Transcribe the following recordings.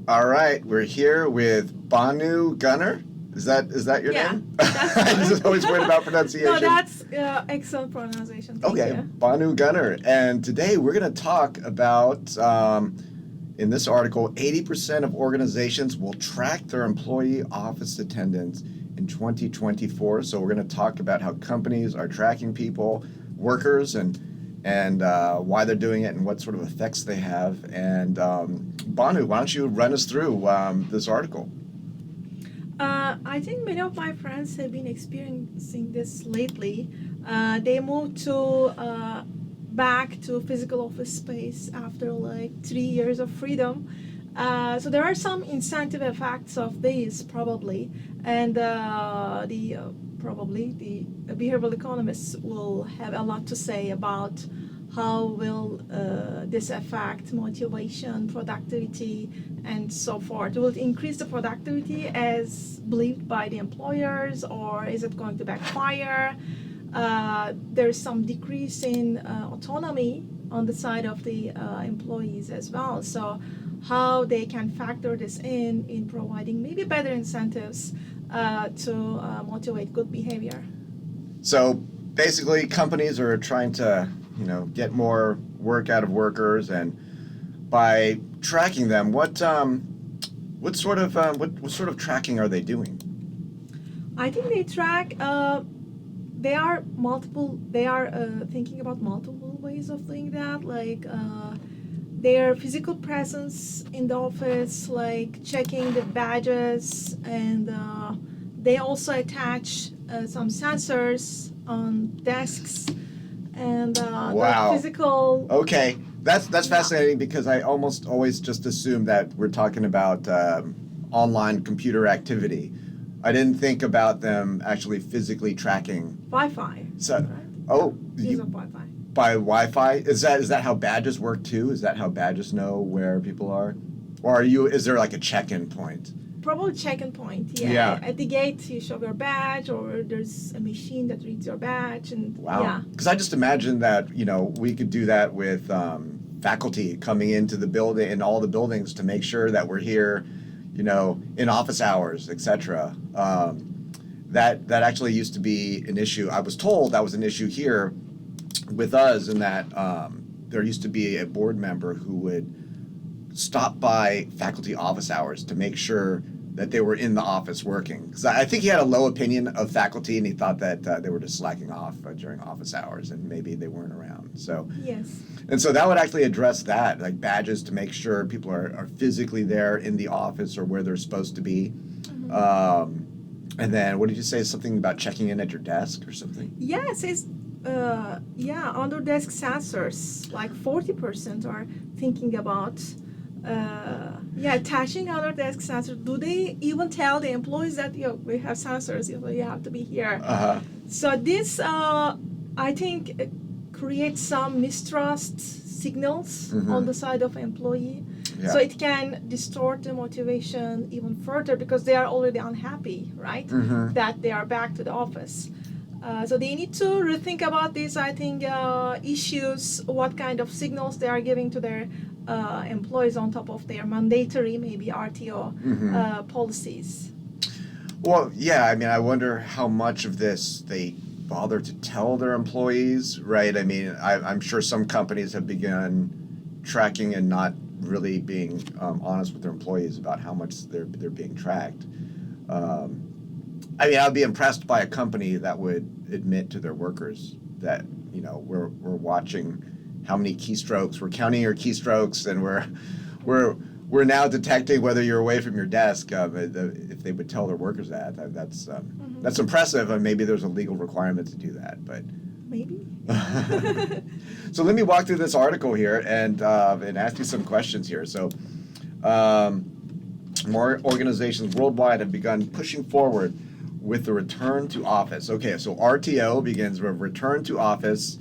All right, we're here with Banu Gunner. Is that your name? That's I'm just always worried about no, pronunciation. that's excellent pronunciation. Thank Okay, you. Banu Gunner. And today we're going to talk about, in this article, 80% of organizations will track their employee office attendance in 2024. So we're going to talk about how companies are tracking people, workers, and why they're doing it and what sort of effects they have. And Banu, why don't you run us through this article? I think many of my friends have been experiencing this lately. They moved to back to physical office space after like 3 years of freedom. So there are some incentive effects of these probably, and probably the behavioral economists will have a lot to say about how will this affect motivation, productivity, and so forth. Will it increase the productivity as believed by the employers, or is it going to backfire? There's some decrease in autonomy on the side of the employees as well. So how they can factor this in providing maybe better incentives to motivate good behavior. So basically, companies are trying to, get more work out of workers, and by tracking them, what sort of tracking are they doing? I think they track. They are multiple. They are thinking about multiple ways of doing that, like their physical presence in the office, like checking the badges, and they also attach some sensors on desks and Wow. the physical. Okay, that's fascinating because I almost always just assume that we're talking about online computer activity. I didn't think about them actually physically tracking. Wi-Fi. So, Right? oh, Use of Wi-Fi. by Wi-Fi? Is that how badges work too? Is that how badges know where people are, or is there like a check-in point? Probably check-in point. Yeah. Yeah. At the gate, you show your badge, or there's a machine that reads your badge, and Wow. yeah. Because I just imagine that we could do that with faculty coming into the building, in all the buildings, to make sure that we're here, in office hours, etc. That actually used to be an issue. I was told that was an issue here with us, in that there used to be a board member who would stop by faculty office hours to make sure that they were in the office working. Because I think he had a low opinion of faculty, and he thought that they were just slacking off during office hours, and maybe they weren't around. So, Yes. and so that would actually address that, like badges, to make sure people are physically there in the office or where they're supposed to be. Mm-hmm. And then, what did you say? Something about checking in at your desk or something? Yes, it's under desk sensors, like 40% are thinking about attaching under desk sensors. Do they even tell the employees that we have sensors, you have to be here? So this I think creates some mistrust signals on the side of employee. Yeah. So it can distort the motivation even further, because they are already unhappy, right? That they are back to the office. So they need to rethink about this, I think, issues, what kind of signals they are giving to their employees on top of their mandatory, maybe RTO policies. Well, yeah, I mean, I wonder how much of this they bother to tell their employees, right? I mean, I'm sure some companies have begun tracking and not really being honest with their employees about how much they're being tracked. I mean, I'd be impressed by a company that would admit to their workers that, we're watching how many keystrokes, we're counting your keystrokes, and we're now detecting whether you're away from your desk. If they would tell their workers that's impressive, and maybe there's a legal requirement to do that, but maybe. So let me walk through this article here and ask you some questions here. So, more organizations worldwide have begun pushing forward with the return to office. Okay, so RTO begins with return to office,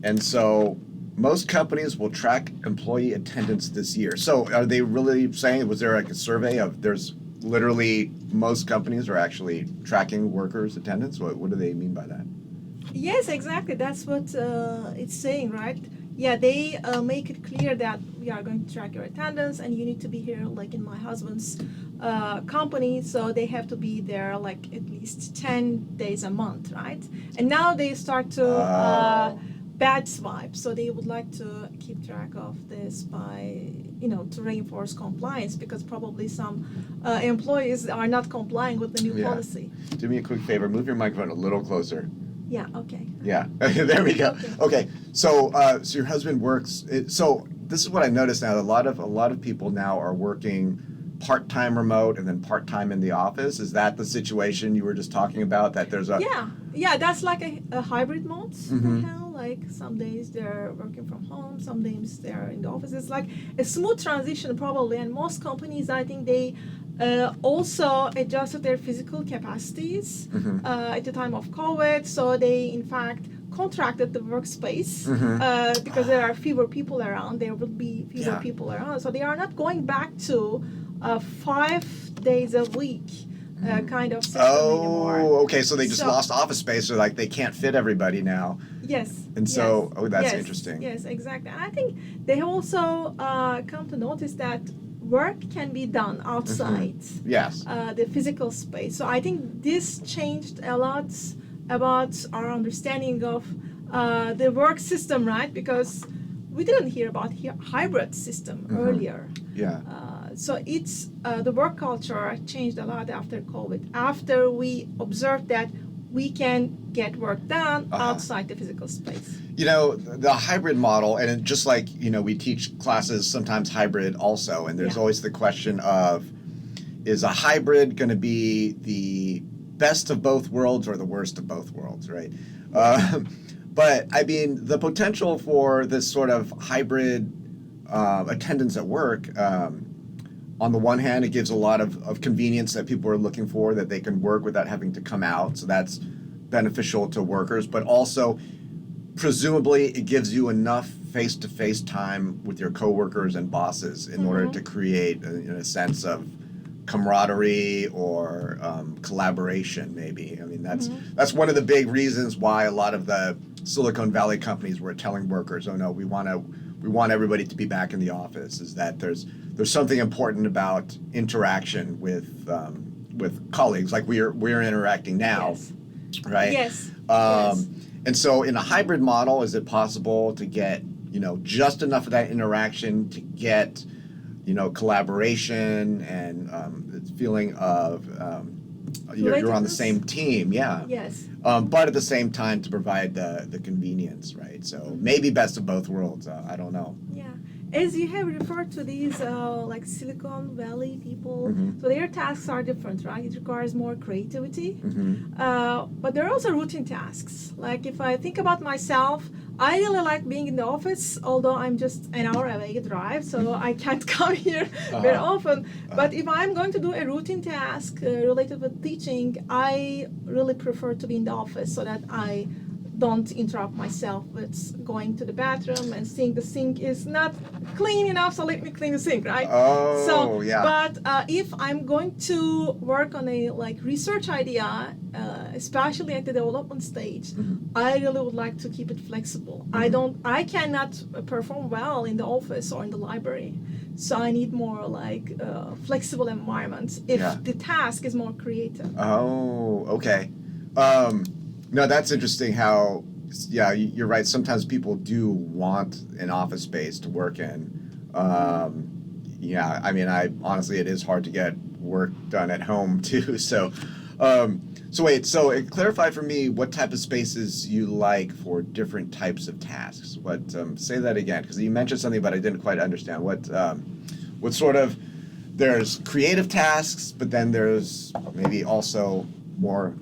and so most companies will track employee attendance this year. So are they really saying, was there like a survey of, there's literally most companies are actually tracking workers' attendance? What do they mean by that? Yes, exactly. That's what it's saying, right? Yeah, they make it clear that we are going to track your attendance and you need to be here, like in my husband's company, so they have to be there like at least 10 days a month, right? And now they start to bad swipe, so they would like to keep track of this by, to reinforce compliance, because probably some employees are not complying with the new policy. Do me a quick favor, move your microphone a little closer. Yeah, okay. Yeah, there we go. Okay, so so your husband works. So this is what I noticed now. A lot of people now are working part-time remote and then part-time in the office. Is that the situation you were just talking about? That there's a yeah, that's like a hybrid mode Mm-hmm. now. Like some days they're working from home, some days they're in the office. It's like a smooth transition probably, and most companies, I think they also adjusted their physical capacities Mm-hmm. At the time of COVID. So they, in fact, contracted the workspace Mm-hmm. because there are fewer people around. There will be fewer Yeah. people around. So they are not going back to 5 days a week kind of system anymore. Oh, okay. So they just So- lost office space, so like they can't fit everybody now. Yes. And so, that's yes, interesting. Yes, exactly. And I think they have also come to notice that work can be done outside Yes. the physical space. So I think this changed a lot about our understanding of the work system, right? Because we didn't hear about hybrid system earlier. Yeah. So it's the work culture changed a lot after COVID. After we observed that we can get work done outside the physical space. The hybrid model, and just like, we teach classes sometimes hybrid also, and there's always the question of, is a hybrid going to be the best of both worlds or the worst of both worlds, right? But I mean, the potential for this sort of hybrid attendance at work, on the one hand, it gives a lot of convenience that people are looking for, that they can work without having to come out. So that's beneficial to workers. But also, presumably, it gives you enough face-to-face time with your coworkers and bosses in order to create a sense of camaraderie or collaboration, maybe. I mean, that's one of the big reasons why a lot of the Silicon Valley companies were telling workers, oh no, we want everybody to be back in the office, is that there's something important about interaction with colleagues, like we're interacting now, right? Yes. And so in a hybrid model, is it possible to get just enough of that interaction to get collaboration and the feeling of you're on the same team, Yes. but at the same time to provide the convenience, right? So maybe best of both worlds. I don't know. Yeah. As you have referred to these like Silicon Valley people, so their tasks are different, right? It requires more creativity. But there are also routine tasks. Like if I think about myself, I really like being in the office, although I'm just an hour away drive, so I can't come here very often. But if I'm going to do a routine task related with teaching, I really prefer to be in the office so that I don't interrupt myself with going to the bathroom and seeing the sink is not clean enough, so let me clean the sink, right? Oh, so, yeah. But if I'm going to work on a research idea, especially at the development stage, I really would like to keep it flexible. I cannot perform well in the office or in the library. So I need more flexible environments if the task is more creative. Oh, okay. No, that's interesting how, you're right. Sometimes people do want an office space to work in. I mean, honestly, it is hard to get work done at home too. So, so it clarified for me what type of spaces you like for different types of tasks. Say that again, because you mentioned something, but I didn't quite understand. What sort of, there's creative tasks, but then there's maybe also more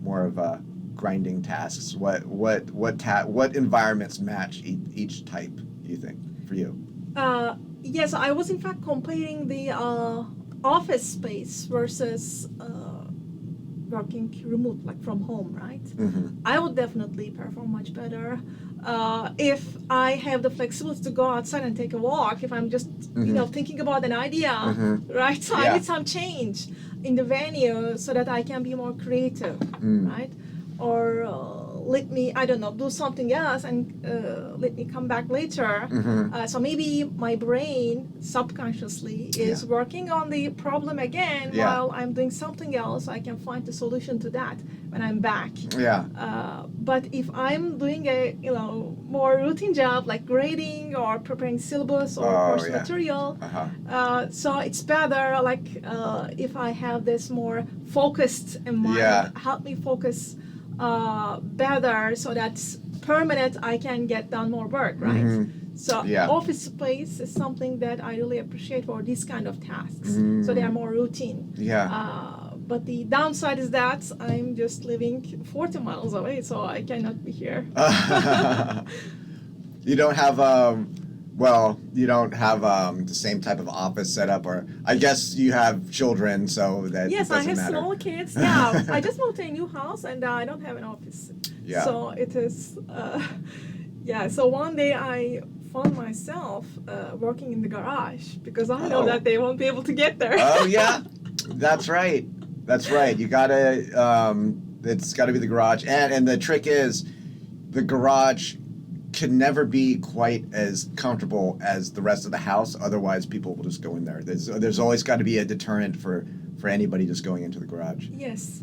of a grinding tasks. What environments match each type, do you think, for you? Yes, I was in fact comparing the office space versus working remote, like from home, right? I would definitely perform much better if I have the flexibility to go outside and take a walk. If I'm just thinking about an idea, right? So I need some change in the venue so that I can be more creative, right? Or let me, I don't know, do something else and let me come back later. So maybe my brain subconsciously is working on the problem again while I'm doing something else. I can find the solution to that when I'm back. But if I'm doing a more routine job like grading or preparing syllabus or course material, so it's better like if I have this more focused in mind, help me focus better so that's permanent, I can get done more work, right? So office space is something that I really appreciate for these kind of tasks. So they are more routine. But the downside is that I'm just living 40 miles away, so I cannot be here. You don't have you don't have the same type of office setup, or I guess you have children, so that yes, it doesn't I have matter. small kids. Yeah, I just moved to a new house and I don't have an office. So it is. So one day I found myself working in the garage because I know that they won't be able to get there. Oh yeah, that's right. That's right. You gotta. It's got to be the garage, and the trick is, the garage can never be quite as comfortable as the rest of the house. Otherwise, people will just go in there. There's always got to be a deterrent for anybody just going into the garage. Yes,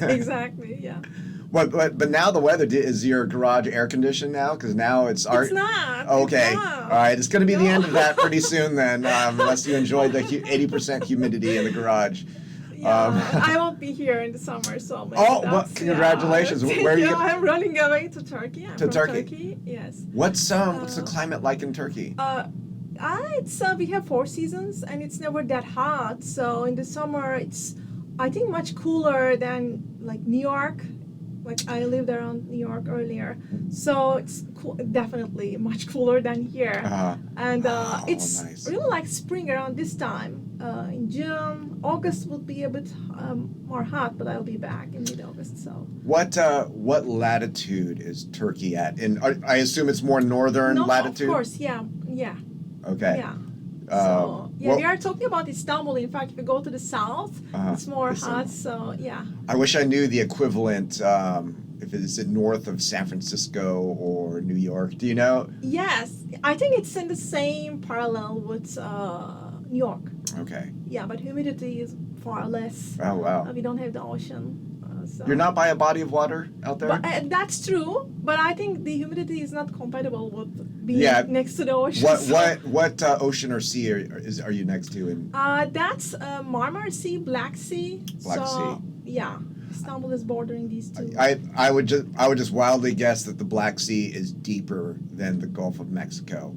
exactly. Yeah. But now the weather is your garage air conditioned now? Because now it's It's not. Okay. It's not. All right. It's going to be the end of that pretty soon then, unless you enjoy the 80% humidity in the garage. I won't be here in the summer, so maybe congratulations. Where are you? I'm running away to Turkey. I'm from Turkey? Yes. What's the climate like in Turkey? It's we have 4 seasons and it's never that hot. So in the summer it's I think much cooler than like New York. Like I lived around New York earlier, so it's definitely much cooler than here. And it's nice. really like spring around this time. In June, August will be a bit more hot, but I'll be back in mid-August. So what latitude is Turkey at? And I assume it's more northern latitude. Of course, yeah. Okay. Yeah. So we are talking about Istanbul. In fact, if you go to the south, it's more hot. So yeah. I wish I knew the equivalent. If is it north of San Francisco or New York? Do you know? Yes, I think it's in the same parallel with New York. Okay. Yeah, but humidity is far less. Oh wow. We don't have the ocean. So. You're not by a body of water out there? But, that's true, but I think the humidity is not compatible with being next to the ocean. What ocean or sea are you next to? That's Marmara Sea, Black Sea. Black Sea. Yeah, Istanbul is bordering these two. I would just wildly guess that the Black Sea is deeper than the Gulf of Mexico.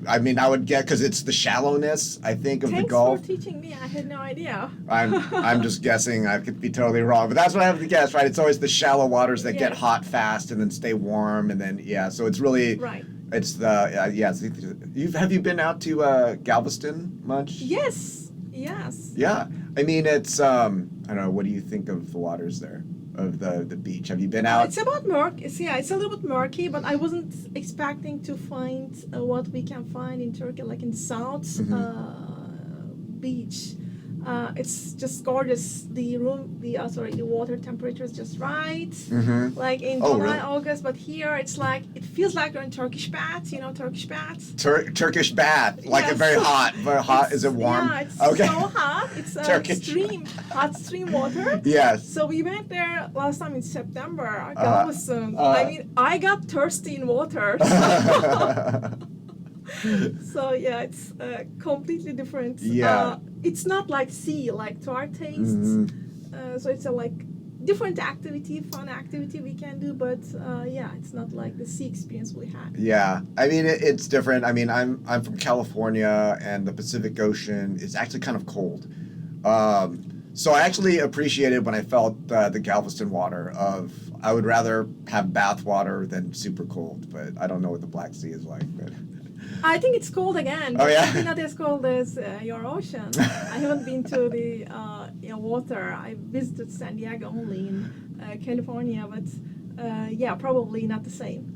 I mean, I would get because it's the shallowness, I think, of the Gulf. Thanks for teaching me. I had no idea. I'm just guessing. I could be totally wrong, but that's what I have to guess, right? It's always the shallow waters that get hot fast and then stay warm, and then so it's really right. It's the have you been out to Galveston much? Yes. Yeah, I mean it's I don't know. What do you think of the waters there? Of the beach. Have you been out? It's about murky. It's a little bit murky, but I wasn't expecting to find what we can find in Turkey, like in South beach. It's just gorgeous. The water temperature is just right. Like in July, really? August, but here it's like it feels like you're in Turkish bath. You know Turkish bath. Turkish bath, like it's very hot. Very hot. Is it warm? Yeah, it's so hot. It's hot stream water. Yes. So we went there last time in September. Galveston. I mean, I got thirsty in water. So it's completely different. Yeah. It's not like sea, like to our taste. So it's a different activity, fun activity we can do, but it's not like the sea experience we had. Yeah, I mean it's different. I mean I'm from California, and the Pacific Ocean is actually kind of cold. So I actually appreciated when I felt the Galveston water. I would rather have bath water than super cold, but I don't know what the Black Sea is like. But I think it's cold again. Oh yeah. Maybe not as cold as your ocean. I haven't been to the water. I visited San Diego only in California, but probably not the same.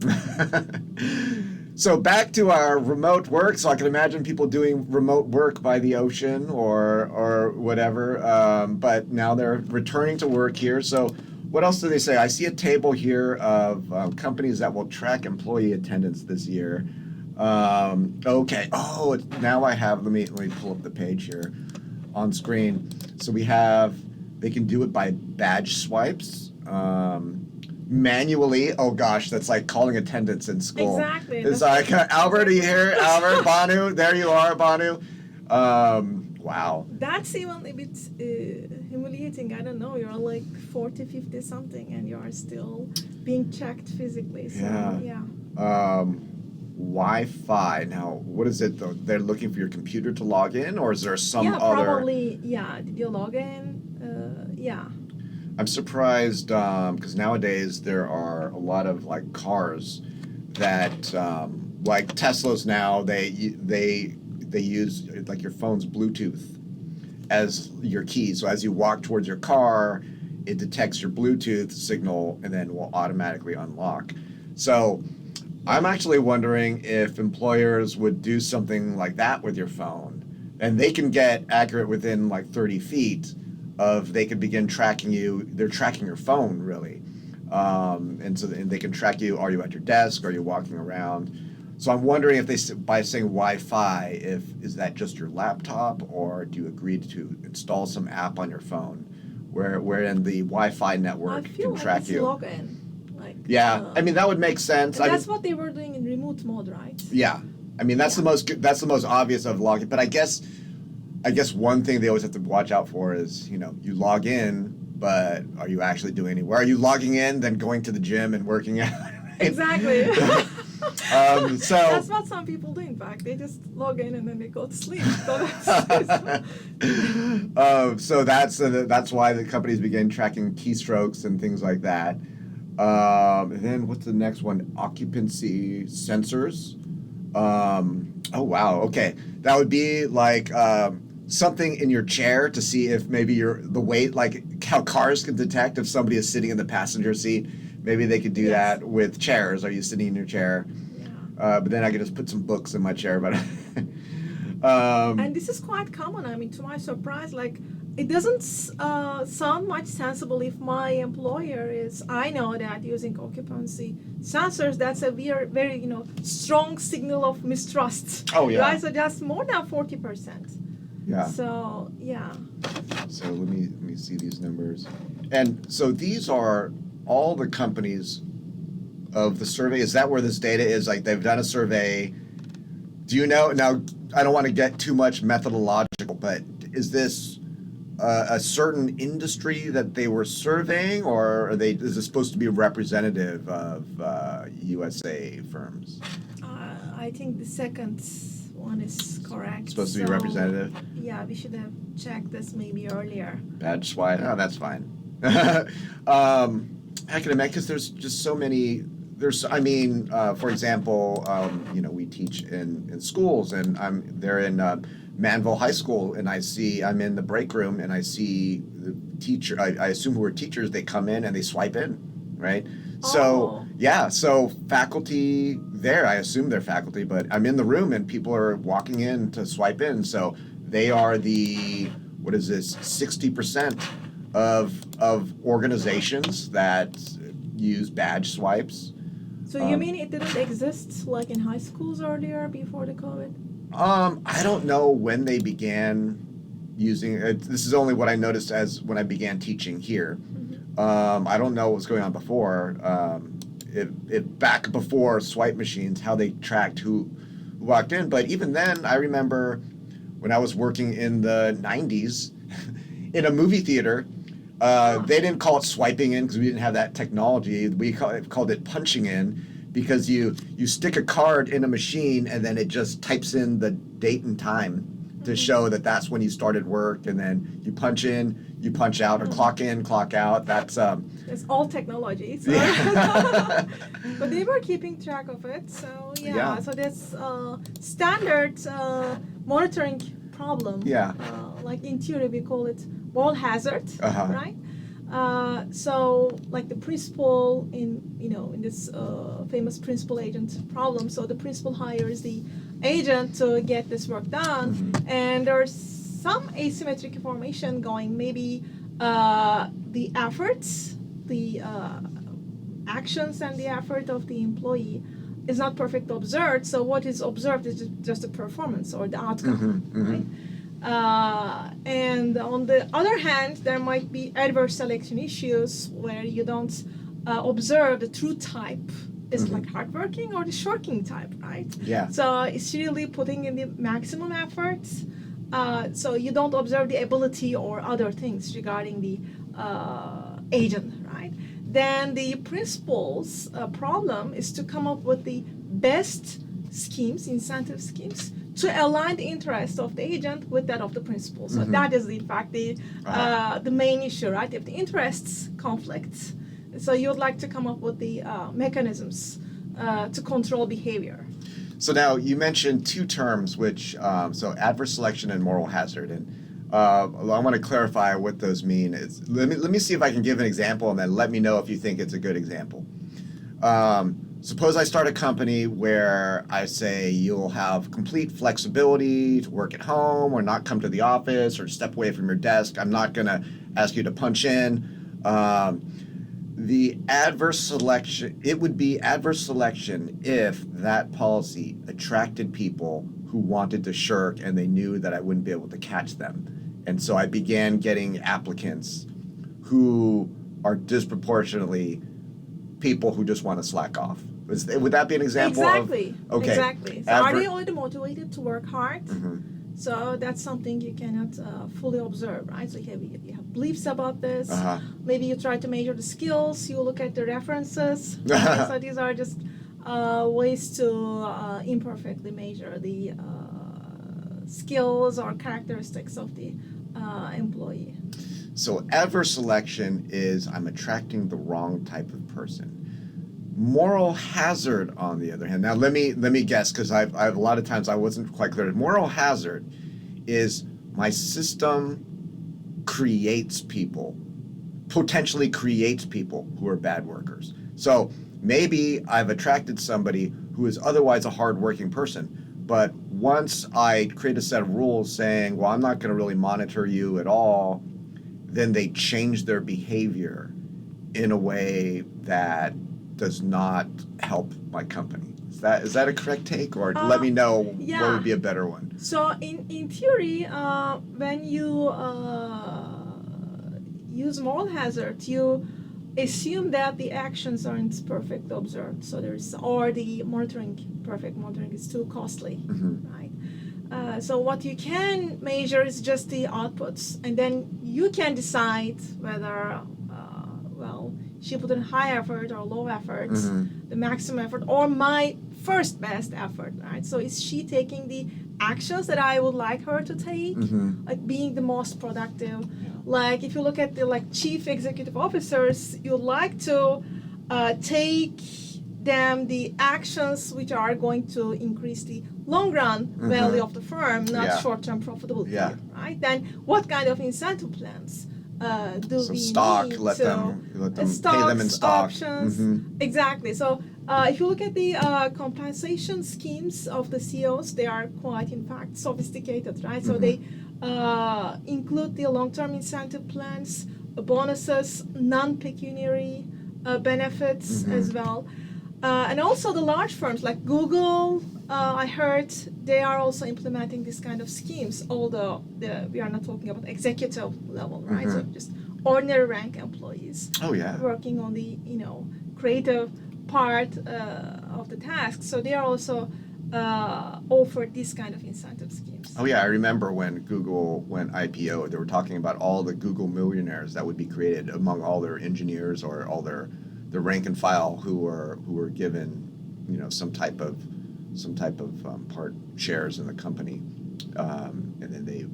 So back to our remote work. So I can imagine people doing remote work by the ocean or whatever. But now they're returning to work here. So What else do they say? I see a table here of companies that will track employee attendance this year. Okay. Oh, now I have. Let me pull up the page here on screen. So we have. They can do it by badge swipes. Manually. Oh gosh, that's like calling attendance in school. Exactly. It's like Albert, are you here? Albert, Banu, there you are, Banu. Wow. That's even a bit humiliating. I don't know. You're like 40, 50 something, and you are still being checked physically. So, yeah. Wi-Fi. Now, what is it though? They're looking for your computer to log in, or is there some Yeah, other? probably. Yeah. Did you log in? Yeah. I'm surprised because nowadays there are a lot of like cars that like Teslas now they use like your phone's Bluetooth as your key. So as you walk towards your car, it detects your Bluetooth signal and then will automatically unlock. So I'm actually wondering if employers would do something like that with your phone, and they can get accurate within like 30 feet of they could begin tracking you. They're tracking your phone really, and they can track you. Are you at your desk? Are you walking around? So I'm wondering if by saying Wi-Fi, is that just your laptop, or do you agree to install some app on your phone, wherein the Wi-Fi network I feel can like track it's you? login. Like, Yeah, I mean that would make sense. and that's what they were doing in remote mode, right? Yeah, I mean that's the most obvious of logging. But I guess one thing they always have to watch out for is you log in, but are you actually doing any? Are you logging in, then going to the gym and working out? Right? Exactly. So that's what some people do. In fact, they just log in and then they go to sleep. So that's why the companies began tracking keystrokes and things like that. And then what's the next one? Occupancy sensors. Oh wow. Okay, that would be like something in your chair to see if maybe the weight, like how cars can detect if somebody is sitting in the passenger seat. Maybe they could do Yes. that with chairs. Are you sitting in your chair? yeah. But then I could just put some books in my chair. But And this is quite common. I mean, to my surprise, like it doesn't sound much sensible if my employer is. I know that using occupancy sensors, that's a very strong signal of mistrust. Oh, yeah. Right. So just more than 40%. yeah. So yeah. So let me see these numbers. And so these are all the companies of the survey. Is that where this data is? Like they've done a survey. Do you know now? I don't want to get too much methodological, but is this a certain industry that they were surveying, or is it supposed to be representative of USA firms? I think the second one is correct. It's supposed to be representative. Yeah, we should have checked this maybe earlier. Badge swipe. Oh, that's fine. I can imagine because there's just so many. For example, we teach in schools, and they're in Manville High School, and I'm in the break room, and I see the teacher. I assume who are teachers. They come in and they swipe in, right? So so faculty there. I assume they're faculty, but I'm in the room, and people are walking in to swipe in. So they are what is this? 60% of organizations that use badge swipes. So you mean it didn't exist like in high schools earlier before the COVID? I don't know when they began using it. This is only what I noticed as when I began teaching here. Mm-hmm. I don't know what was going on before. If back before swipe machines, how they tracked who walked in. But even then, I remember when I was working in the 90s in a movie theater. They didn't call it swiping in because we didn't have that technology. We called it punching in because you stick a card in a machine and then it just types in the date and time to show that that's when you started work, and then you punch in, you punch out, or clock in, clock out. That's it's all technology. So yeah. but they were keeping track of it. So Yeah. so that's standard monitoring problem. Yeah. Like in theory we call it ball hazard, Uh-huh. right? So like the principal in this famous principal agent problem. So the principal hires the agent to get this work done, and there's some asymmetric information going. Maybe the efforts the actions and the effort of the employee is not perfectly observed. So what is observed is just the performance or the outcome, right? And on the other hand, there might be adverse selection issues where you don't observe the true type is like hardworking or the shirking type, right? Yeah. So it's really putting in the maximum efforts. So you don't observe the ability or other things regarding the agent, right? Then the principal's problem is to come up with the best schemes, incentive schemes, to align the interest of the agent with that of the principal. So that is in fact the main issue, right? If the interests conflict, so you would like to come up with the mechanisms to control behavior. So now you mentioned two terms, which so adverse selection and moral hazard, and I want to clarify what those mean. Let me see if I can give an example, and then let me know if you think it's a good example. Suppose I start a company where I say you'll have complete flexibility to work at home or not come to the office or step away from your desk. I'm not going to ask you to punch in. The adverse selection, it would be adverse selection if that policy attracted people who wanted to shirk and they knew that I wouldn't be able to catch them. And so I began getting applicants who are disproportionately people who just want to slack off. Would that be an example Exactly. of? Okay. Exactly. So are they already motivated to work hard? So that's something you cannot fully observe, right? So you have beliefs about this. Maybe you try to measure the skills. You look at the references. Right? So these are just ways to imperfectly measure the skills or characteristics of the employee. So adverse selection is I'm attracting the wrong type of person. Moral hazard, on the other hand, now let me guess, because I've a lot of times I wasn't quite clear. Moral hazard is my system potentially creates people who are bad workers. So maybe I've attracted somebody who is otherwise a hardworking person, but once I create a set of rules saying, well, I'm not going to really monitor you at all, then they change their behavior in a way that does not help my company. Is that a correct take, or let me know what would be a better one? So in theory, when you use moral hazard, you assume that the actions aren't perfectly observed. So the perfect monitoring is too costly, right? So what you can measure is just the outputs, and then you can decide whether she put in high effort or low effort, the maximum effort, or my first best effort, right? So is she taking the actions that I would like her to take, like being the most productive? Like if you look at the chief executive officers, you'd like to take them the actions which are going to increase the long run value of the firm, not short-term profitability, right? Then what kind of incentive plans do we stock, need? let them pay them in stock. Options, exactly. So if you look at the compensation schemes of the CEOs, they are quite, in fact, sophisticated, right? So they include the long-term incentive plans, bonuses, non-pecuniary benefits as well. And also the large firms like Google, I heard they are also implementing this kind of schemes, although we are not talking about executive level, right? So just ordinary rank employees working on the creative part of the task. So they are also offered this kind of incentive schemes. Oh yeah, I remember when Google went IPO, they were talking about all the Google millionaires that would be created among all their engineers or all their rank and file who were given some type of part shares in the company, and then they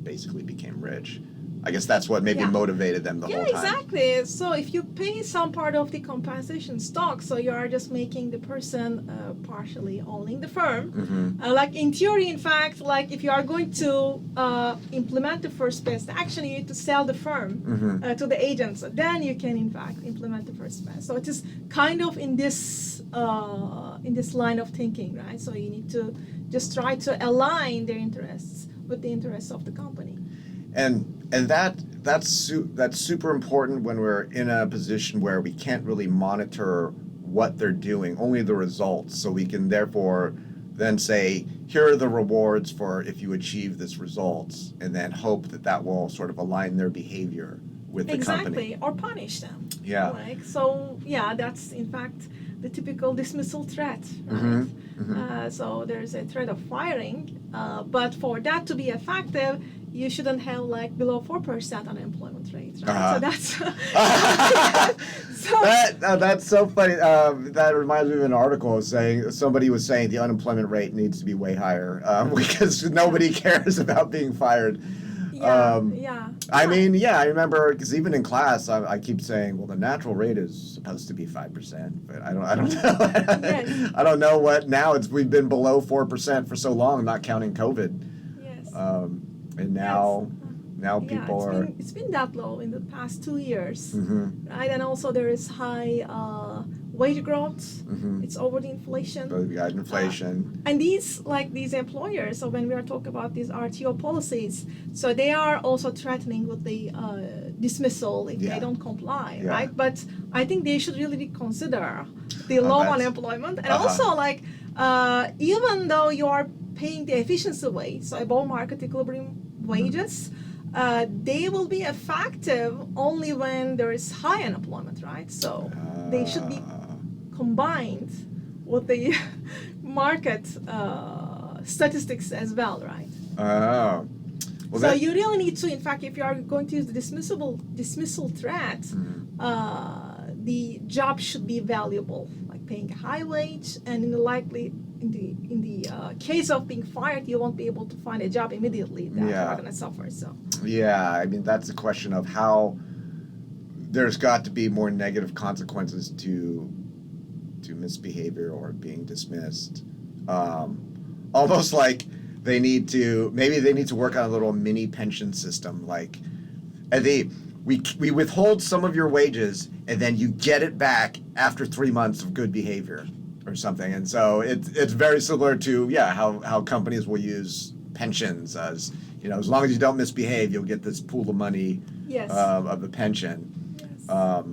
basically became rich. I guess that's what maybe motivated them the whole time. Yeah, exactly. So if you pay some part of the compensation stock, so you are just making the person partially owning the firm. Like in theory, in fact, like if you are going to implement the first best action, you need to sell the firm to the agents. Then you can, in fact, implement the first best. So it is kind of in this line of thinking, right? So you need to just try to align their interests with the interests of the company. And And that's super important when we're in a position where we can't really monitor what they're doing, only the results. So we can therefore then say, here are the rewards for if you achieve this results, and then hope that that will sort of align their behavior with the company. Exactly, or punish them. Yeah. Like, so yeah, that's in fact the typical dismissal threat, right? So there's a threat of firing, but for that to be effective, you shouldn't have like below 4% unemployment rate, right? So that's so that's so funny. That reminds me of an article saying somebody was saying the unemployment rate needs to be way higher because nobody cares about being fired. I mean, yeah, I remember because even in class, I keep saying, well, the natural rate is supposed to be 5%, but I don't know. Yes. I don't know what now. We've been below 4% for so long, not counting COVID. Yes. And now people are. It's been that low in the past 2 years, Mm-hmm. right? And also there is high wage growth. Mm-hmm. It's over the inflation. So we got inflation. And these employers, so when we are talking about these RTO policies, so they are also threatening with the dismissal if they don't comply, right? But I think they should really reconsider the low unemployment, and also like even though you are paying the efficiency wage, so above market equilibrium wages, they will be effective only when there is high unemployment, right? So they should be combined with the market statistics as well, right? Oh. Well, so you really need to, in fact, if you are going to use the dismissal threat, the job should be valuable, like paying a high wage, and in the case of being fired, you won't be able to find a job immediately. That you are going to suffer. So. Yeah, I mean that's a question of how there's got to be more negative consequences to misbehavior or being dismissed. Almost like they need to work on a little mini pension system, like we withhold some of your wages and then you get it back after 3 months of good behavior or something. And so it's very similar to how companies will use pensions as as long as you don't misbehave, you'll get this pool of money of the pension. Yes.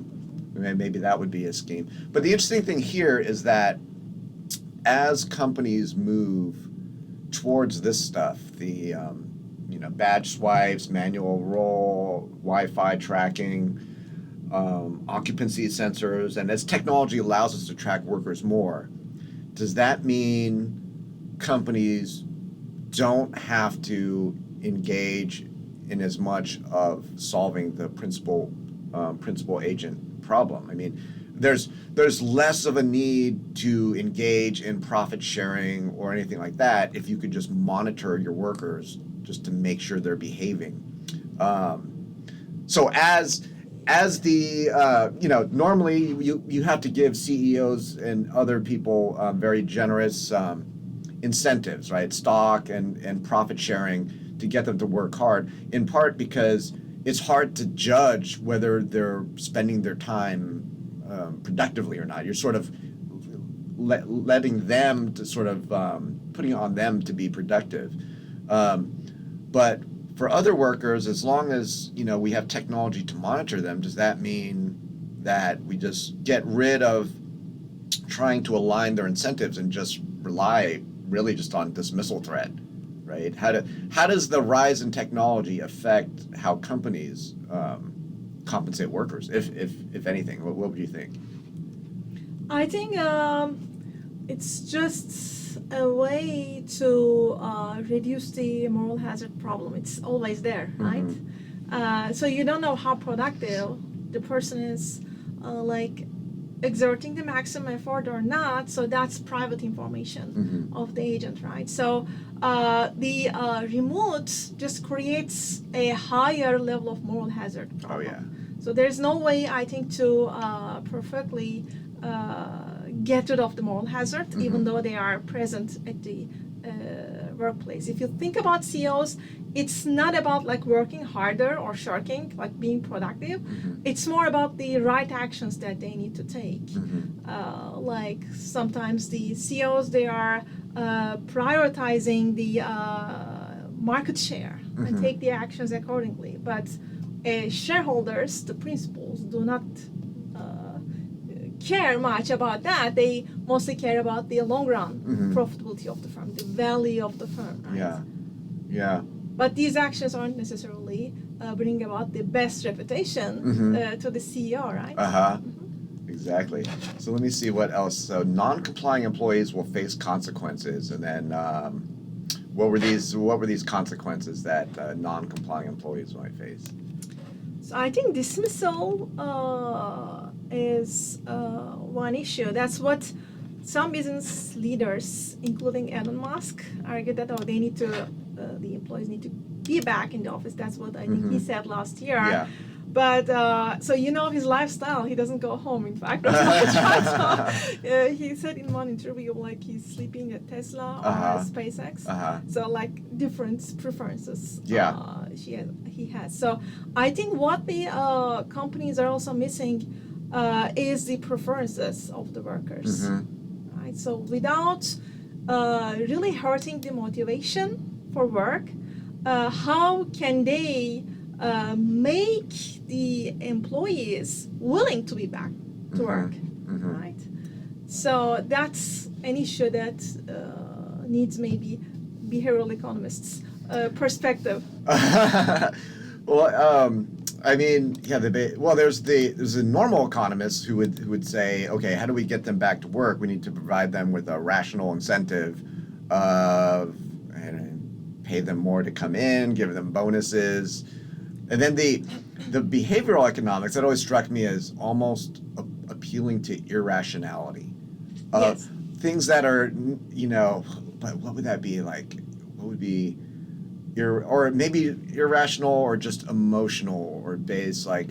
Maybe that would be a scheme. But the interesting thing here is that as companies move towards this stuff, the badge swipes, manual roll, Wi-Fi tracking, occupancy sensors, and as technology allows us to track workers more, does that mean companies don't have to engage in as much of solving the principal agent problem? I mean, there's less of a need to engage in profit sharing or anything like that if you could just monitor your workers just to make sure they're behaving. So as the normally you have to give CEOs and other people very generous incentives, right? Stock and profit sharing to get them to work hard, in part because it's hard to judge whether they're spending their time productively or not. You're sort of letting them to sort of putting on them to be productive. But for other workers, as long as we have technology to monitor them, does that mean that we just get rid of trying to align their incentives and just rely really just on dismissal threat? Right? How does the rise in technology affect how companies compensate workers, if anything? What would you think? I think it's just a way to reduce the moral hazard problem. It's always there, right? So you don't know how productive the person is, like exerting the maximum effort or not. So that's private information of the agent, right? So the remote just creates a higher level of moral hazard problem. Oh yeah. So there's no way, I think, to perfectly get rid of the moral hazard, even though they are present at the workplace. If you think about CEOs, it's not about like working harder or shirking, like being productive. It's more about the right actions that they need to take. Like sometimes the CEOs, they are prioritizing the market share, and take the actions accordingly. But shareholders, the principals, do not care much about that. They mostly care about the long run profitability of the firm, the value of the firm. Right? Yeah. Yeah. But these actions aren't necessarily bring about the best reputation to the CEO, right? Exactly. So let me see what else. So non-complying employees will face consequences, and then what were these consequences that non-complying employees might face? So I think dismissal is one issue. That's what some business leaders, including Elon Musk, argue that they need to, the employees need to be back in the office. That's what I think he said last year. Yeah. But so his lifestyle, he doesn't go home. In fact, he said in one interview like he's sleeping at Tesla or SpaceX. So like different preferences. Yeah. He has. So I think what the companies are also missing is the preferences of the workers. Right. So without really hurting the motivation for work, how can they make the employees willing to be back to work, right? So that's an issue that needs maybe behavioral economists' perspective. Well, I mean, yeah. There's a normal economist who would say, okay, how do we get them back to work? We need to provide them with a rational incentive and pay them more to come in, give them bonuses. And then the behavioral economics, that always struck me as almost appealing to irrationality. Yes. Things that are, but what would that be like? What would be, or maybe irrational or just emotional or based, like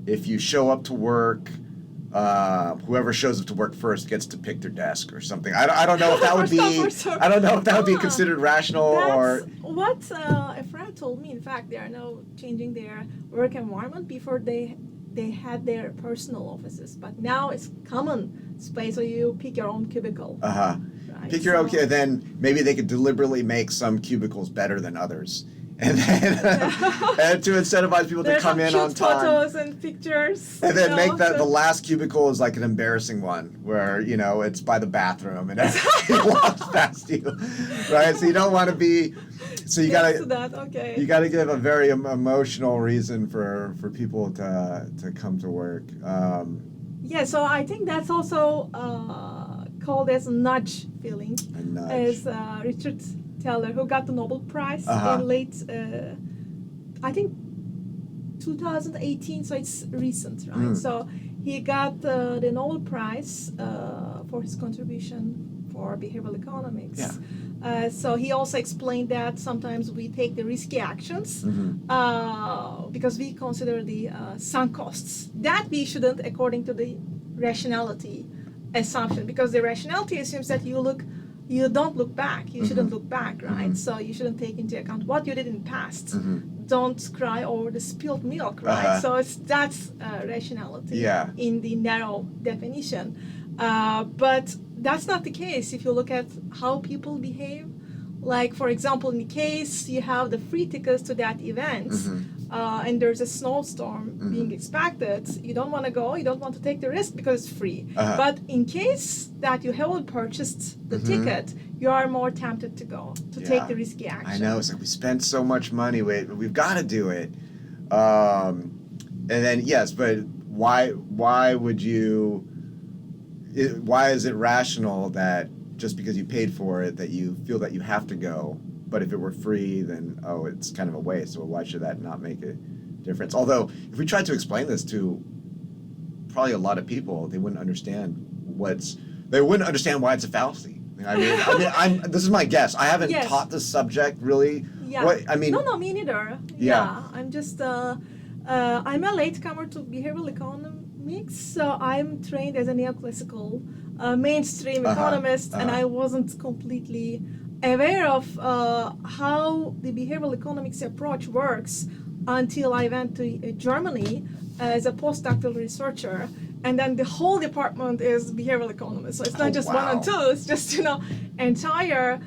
if you show up to work, whoever shows up to work first gets to pick their desk or something. I don't know if that would be. I don't know if that would be considered rational or. What a friend told me. In fact, they are now changing their work environment. Before they had their personal offices, but now it's common space. So you pick your own cubicle. Right? Pick your own. Then maybe they could deliberately make some cubicles better than others. And then and to incentivize people to come in on time. Photos and pictures. And then make the last cubicle is like an embarrassing one where, it's by the bathroom and everybody walks past you. Right? So you don't want to be, so you gotta give a very emotional reason for people to come to work. Yeah, so I think that's also called as nudge feeling. A nudge. As Richard Taylor, who got the Nobel Prize in late, I think 2018, so it's recent, right? So he got the Nobel Prize for his contribution for behavioral economics. Yeah. So he also explained that sometimes we take the risky actions because we consider the sunk costs. That we shouldn't, according to the rationality assumption, because the rationality assumes that you don't look back. You shouldn't look back, right? So you shouldn't take into account what you did in the past. Don't cry over the spilled milk, right? So that's rationality in the narrow definition. But that's not the case if you look at how people behave. Like, for example, in the case you have the free tickets to that event, and there's a snowstorm being expected, you don't want to go, you don't want to take the risk because it's free. But in case that you haven't purchased the ticket, you are more tempted to go, to take the risky action. I know, it's like we spent so much money, we've got to do it. And then, yes, but why is it rational that just because you paid for it that you feel that you have to go, but if it were free, then, it's kind of a waste. So why should that not make a difference? Although, if we tried to explain this to probably a lot of people, they wouldn't understand why it's a fallacy. This is my guess. I haven't taught this subject really. Yeah. No, me neither. Yeah. I'm just, I'm a latecomer to behavioral economics, so I'm trained as a neoclassical mainstream economist, and I wasn't completely aware of how the behavioral economics approach works until I went to Germany as a postdoctoral researcher, and then the whole department is behavioral economists. So it's not just one and two; it's just entire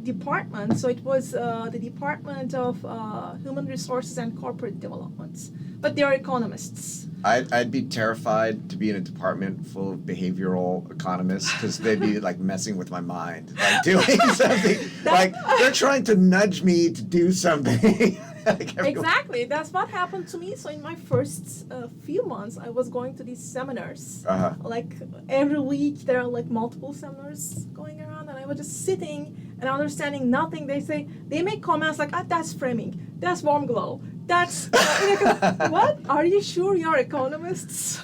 department. So it was the Department of Human Resources and Corporate Development. But they are economists. I'd be terrified to be in a department full of behavioral economists because they'd be like messing with my mind, like doing something. Like they're trying to nudge me to do something. Like Exactly, that's what happened to me. So in my first few months, I was going to these seminars. Like every week, there are like multiple seminars going around, and I was just sitting and understanding nothing. They make comments like, "Ah, that's framing, that's warm glow, that's what? Are you sure you're economists?"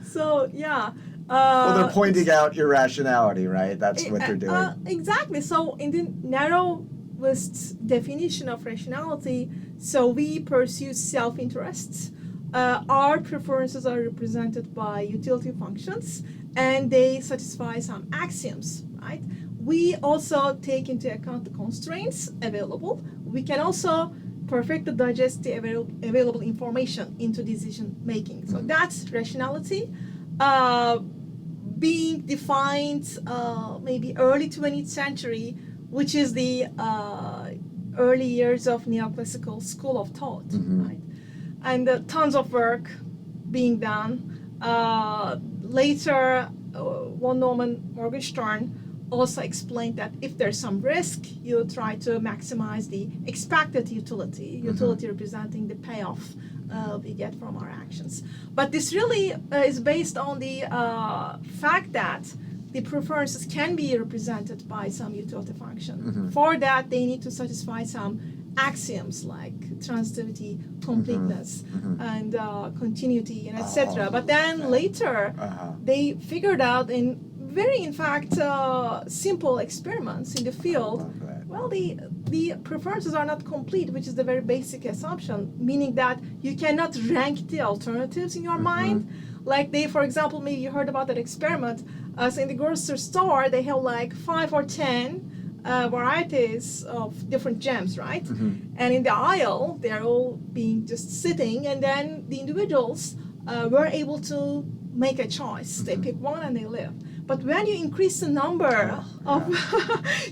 So yeah. Well, they're pointing out irrationality, right? That's what they're doing. Exactly. So in the narrowest definition of rationality, so we pursue self-interest. Our preferences are represented by utility functions, and they satisfy some axioms, right? We also take into account the constraints available. We can also perfectly digest the available information into decision making. So that's rationality. Being defined maybe early 20th century, which is the early years of neoclassical school of thought, right? And tons of work being done. Later, von Neumann Morgenstern also explained that if there's some risk, you try to maximize the expected utility, representing the payoff we get from our actions. But this really is based on the fact that the preferences can be represented by some utility function. For that, they need to satisfy some axioms like transitivity, completeness, and continuity, and etc. But then later, they figured out in fact, simple experiments in the field, well, the preferences are not complete, which is the very basic assumption, meaning that you cannot rank the alternatives in your mind. Like for example, maybe you heard about that experiment. So in the grocery store, they have like 5 or 10 varieties of different jams, right? And in the aisle, they're all being just sitting, and then the individuals were able to make a choice. They pick one and they leave. But when you increase the number of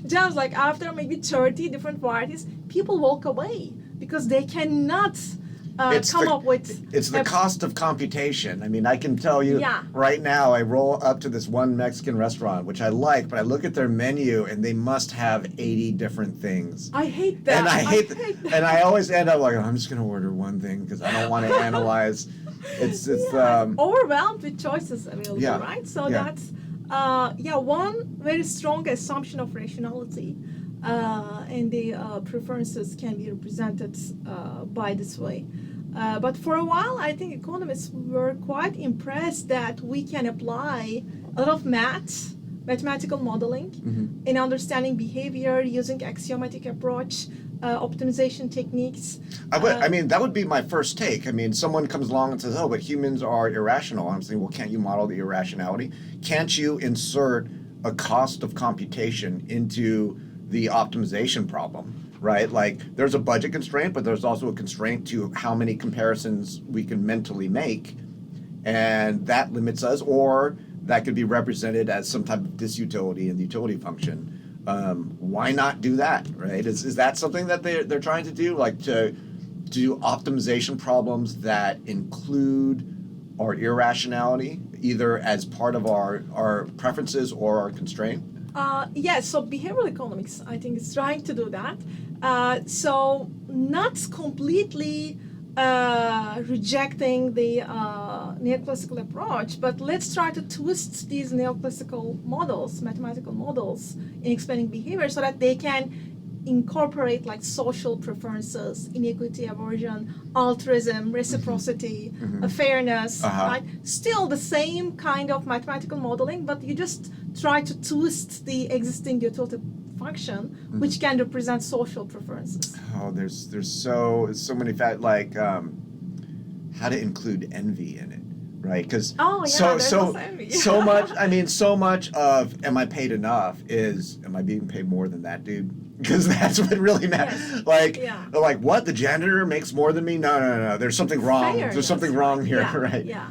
jams, like after maybe 30 different varieties, people walk away because they cannot come up with... It's the cost of computation. I mean, I can tell you right now, I roll up to this one Mexican restaurant, which I like, but I look at their menu and they must have 80 different things. I hate that. And I hate that. And I always end up like, I'm just going to order one thing because I don't want to analyze. It's overwhelmed with choices available, right? So that's one very strong assumption of rationality, and the preferences can be represented by this way. But for a while, I think economists were quite impressed that we can apply a lot of mathematical modeling in understanding behavior using axiomatic approach, optimization techniques. I mean, that would be my first take. I mean, someone comes along and says, oh, but humans are irrational. I'm saying, well, can't you model the irrationality? Can't you insert a cost of computation into the optimization problem, right? Like, there's a budget constraint, but there's also a constraint to how many comparisons we can mentally make, and that limits us, or that could be represented as some type of disutility in the utility function. Why not do that, right? Is that something that they're trying to do, like to do optimization problems that include our irrationality, either as part of our preferences or our constraint? Yes, so behavioral economics, I think, is trying to do that. So not completely rejecting the neoclassical approach, but let's try to twist these neoclassical models, mathematical models, in explaining behavior so that they can incorporate like social preferences, inequity, aversion, altruism, reciprocity, fairness, right? Still the same kind of mathematical modeling, but you just try to twist the existing utility function, which can represent social preferences. Oh, there's so many like how to include envy in it, right? Because so much. I mean, so much of am I paid enough is am I being paid more than that dude? Because that's what really matters. Yes. Like what? The janitor makes more than me? No. There's something wrong. There's something wrong here, right? Yeah.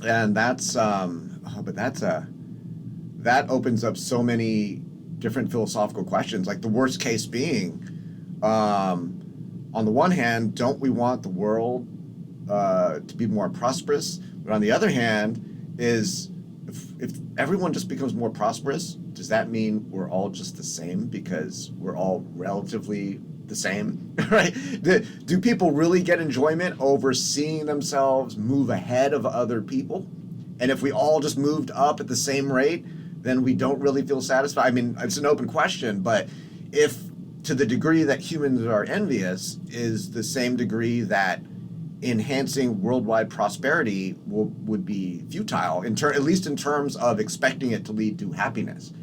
And that's but that opens up so many different philosophical questions. Like the worst case being, on the one hand, don't we want the world to be more prosperous? But on the other hand, if everyone just becomes more prosperous, does that mean we're all just the same because we're all relatively the same, right? Do people really get enjoyment over seeing themselves move ahead of other people? And if we all just moved up at the same rate, then we don't really feel satisfied. I mean, it's an open question, but if to the degree that humans are envious is the same degree that enhancing worldwide prosperity would be futile, at least in terms of expecting it to lead to happiness.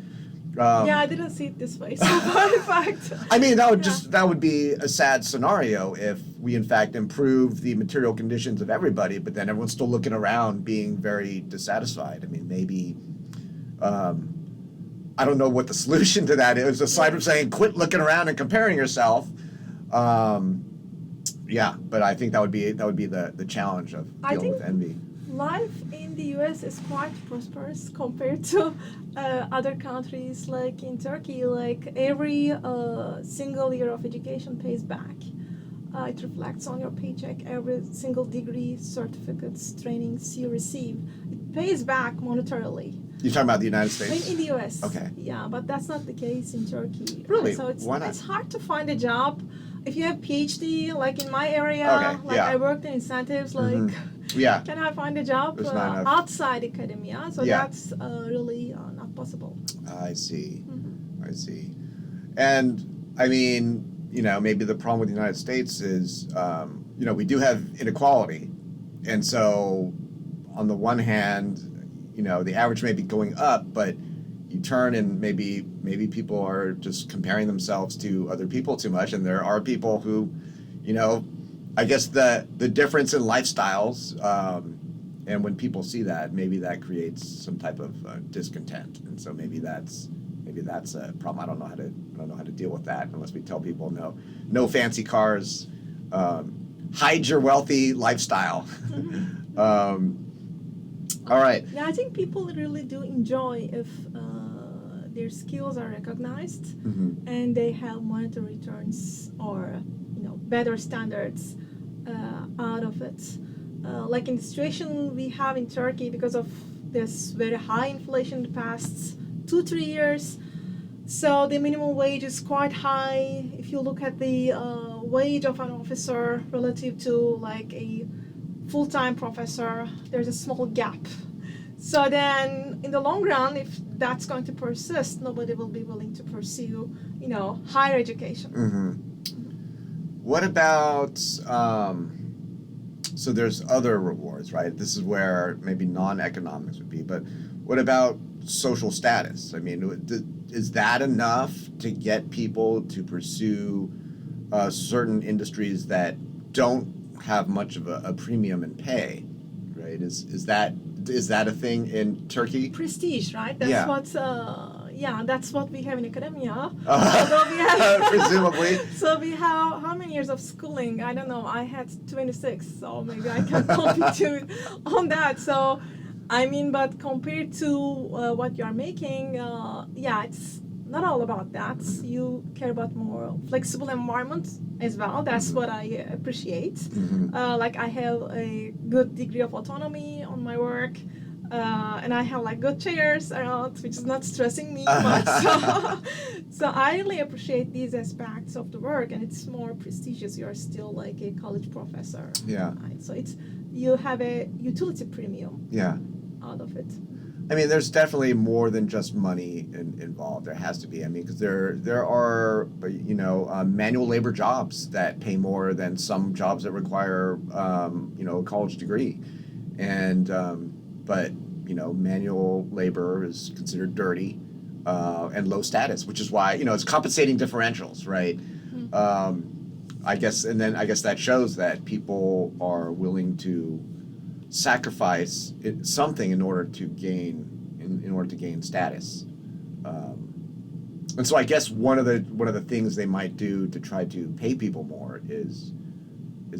Yeah, I didn't see it this way. So far, in fact. I mean, that would be a sad scenario if we in fact improve the material conditions of everybody, but then everyone's still looking around being very dissatisfied. I mean, maybe I don't know what the solution to that is, aside from saying quit looking around and comparing yourself. Yeah, but I think that would be the challenge of dealing with envy. Life in the US is quite prosperous compared to other countries. Like in Turkey, like every single year of education pays back. It reflects on your paycheck. Every single degree, certificates, trainings you receive, it pays back monetarily. You're talking about the United States? In the US. Okay. Yeah, but that's not the case in Turkey. Really? So Why not? It's hard to find a job. If you have PhD, like in my area, I worked in incentives, like can I find a job outside academia? So that's really not possible. I see. Mm-hmm. I see. And I mean, maybe the problem with the United States is, we do have inequality. And so on the one hand, the average may be going up, but you turn and maybe people are just comparing themselves to other people too much. And there are people who, I guess the difference in lifestyles, and when people see that, maybe that creates some type of discontent. And so maybe that's a problem. I don't know how to deal with that unless we tell people no fancy cars, hide your wealthy lifestyle. All right. Yeah, I think people really do enjoy if their skills are recognized and they have monetary returns or better standards out of it. Like in the situation we have in Turkey because of this very high inflation in the past 2-3 years. So the minimum wage is quite high. If you look at the wage of an officer relative to like a full-time professor, there's a small gap. So then in the long run, if that's going to persist, nobody will be willing to pursue, higher education. What about, so there's other rewards, right? This is where maybe non-economics would be, but what about social status? I mean, is that enough to get people to pursue certain industries that don't have much of a premium in pay, right? Is that a thing in Turkey? Prestige, right? That's that's what we have in academia. Presumably. So we have how many years of schooling? I don't know. I had 26, so maybe I can compete on that. So, I mean, but compared to what you are making, it's not all about that. You care about more flexible environment as well. That's what I appreciate. Like I have a good degree of autonomy on my work. And I have like good chairs around, which is not stressing me much. So I really appreciate these aspects of the work, and it's more prestigious. You're still like a college professor. Yeah. Right? So you have a utility premium. Yeah. Out of it. I mean, there's definitely more than just money involved. There has to be. I mean, because there are manual labor jobs that pay more than some jobs that require a college degree, and but manual labor is considered dirty and low status, which is why it's compensating differentials, right? I guess that shows that people are willing to sacrifice something in order to gain status, and so I guess one of the things they might do to try to pay people more is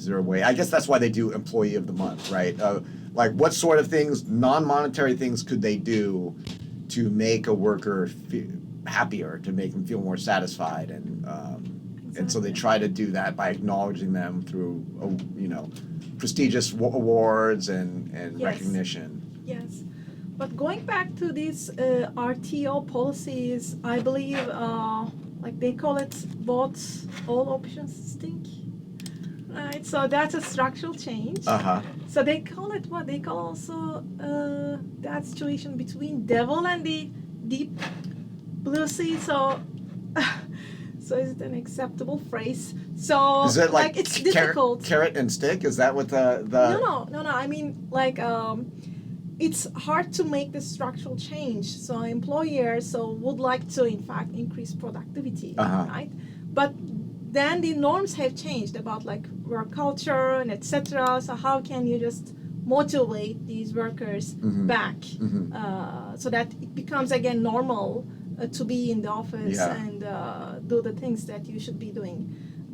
there a way? I guess that's why they do Employee of the Month, right? Like what sort of things, non-monetary things, could they do to make a worker happier, to make them feel more satisfied, and so they try to do that by acknowledging them through prestigious awards and Yes. recognition. Yes, but going back to these RTO policies, I believe, like they call it both all options stink, right? So that's a structural change. So they call it what? They call also that situation between devil and the deep blue sea. So, so is it an acceptable phrase? So Is it like it's difficult. Carrot and stick? Is that what the No. I mean, like, it's hard to make this structural change. So employers would like to, in fact, increase productivity, right? But then the norms have changed about like work culture and etc. So how can you just motivate these workers back so that it becomes again normal to be in the office and do the things that you should be doing?